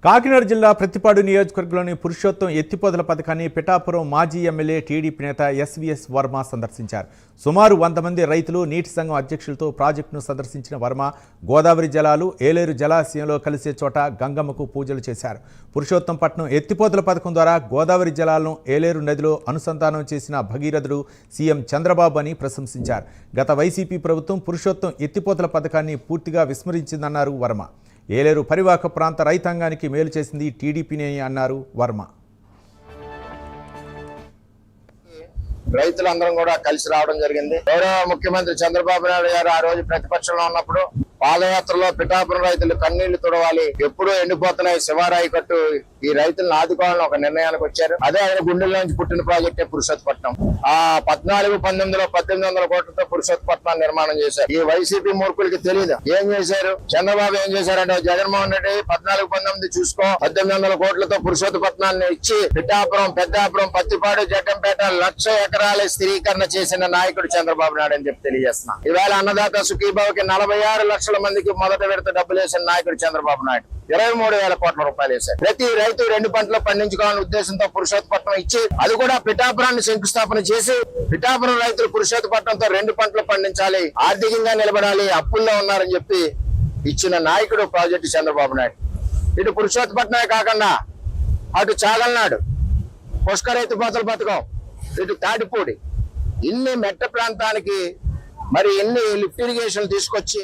కాకినాడ జిల్లా ప్రతిపాడు నియోజకవర్గంలోని పురుషోత్తం ఎత్తిపోతల పథకాన్ని పిఠాపురం మాజీ ఎమ్మెల్యే టీడీపీ నేత ఎస్వీఎస్ వర్మ సందర్శించారు. సుమారు 100 మంది రైతులు నీటి సంఘం అధ్యక్షులతో ప్రాజెక్టును సందర్శించిన వర్మ గోదావరి జలాలు ఏలేరు జలాశయంలో కలిసే చోట గంగమ్మకు పూజలు చేశారు. పురుషోత్తంపట్నం ఎత్తిపోతల పథకం ద్వారా గోదావరి జలాలను ఏలేరు నదిలో అనుసంధానం చేసిన భగీరథుడు సీఎం చంద్రబాబు అని ప్రశంసించారు. గత వైసీపీ ప్రభుత్వం పురుషోత్తం ఎత్తిపోతల పథకాన్ని పూర్తిగా విస్మరించిందన్నారు వర్మ. ఏలేరు పరివాహక ప్రాంత రైతాంగానికి మేలు చేసింది టీడీపీనే అన్నారు వర్మ. రైతులందరం కూడా కలిసి రావడం జరిగింది. గౌరవ ముఖ్యమంత్రి చంద్రబాబు నాయుడు గారు ఆ రోజు ప్రతిపక్షంలో ఉన్నప్పుడు పాదయాత్రలో పిఠాపురం రైతులు కన్నీళ్లు తుడవాలి, ఎప్పుడూ ఎండిపోతున్నాయి శివారాయి కట్టు, ఈ రైతులను ఆదుకోవాలని ఒక నిర్ణయానికి వచ్చారు. అదే ఆయన గుండెల్లో నుంచి పుట్టిన ప్రాజెక్టే పురుషోత్పట్నం. ఆ 1800 కోట్లతో పురుషోత్పట్నాన్ని నిర్మాణం చేశారు. ఈ వైసీపీ మూర్ఖులకి తెలియదు ఏం చేశారు. చంద్రబాబు ఏం చేశారంటే జగన్మోహన్ రెడ్డి 14-19 చూసుకో 1800 కోట్లతో పురుషోత్పట్నాన్ని ఇచ్చి పిఠాపురం, పెద్దాపురం, పత్తిపాడు, జగ్గంపేట 1,00,000 ఎకరాల స్థిరీకరణ చేసిన నాయకుడు చంద్రబాబు నాయుడు అని చెప్పి తెలియజేస్తున్నా. ఈవేళ అన్నదాత సుఖీబాబుకి 46 లక్షల మందికి మొదట విడత డబ్బులు వేసిన నాయకుడు చంద్రబాబు నాయుడు. 23,000 కోట్ల రూపాయలు వేశారు. ప్రతి రైతు 2 పంటలు పండించుకోవాలనే ఉద్దేశంతో పురుషోత్పట్నం ఇచ్చి, అది కూడా పిఠాపురాన్ని శంకుస్థాపన చేసి పిఠాపురం రైతులు పురుషోత్పట్నంతో 2 పంటలు పండించాలి, ఆర్థికంగా నిలబడాలి, అప్పుల్లో ఉన్నారని చెప్పి ఇచ్చిన నాయకుడు ప్రాజెక్టు చంద్రబాబు నాయుడు. ఇటు పురుషోత్పట్నమే కాకుండా అటు చాగల్నాడు, పుష్కర ఎత్తిపోతల పథకం, ఇటు తాటిపూడి, ఇన్ని మెట్ట ప్రాంతానికి మరి ఎన్ని లిఫ్ట్ ఇరిగేషన్ తీసుకొచ్చి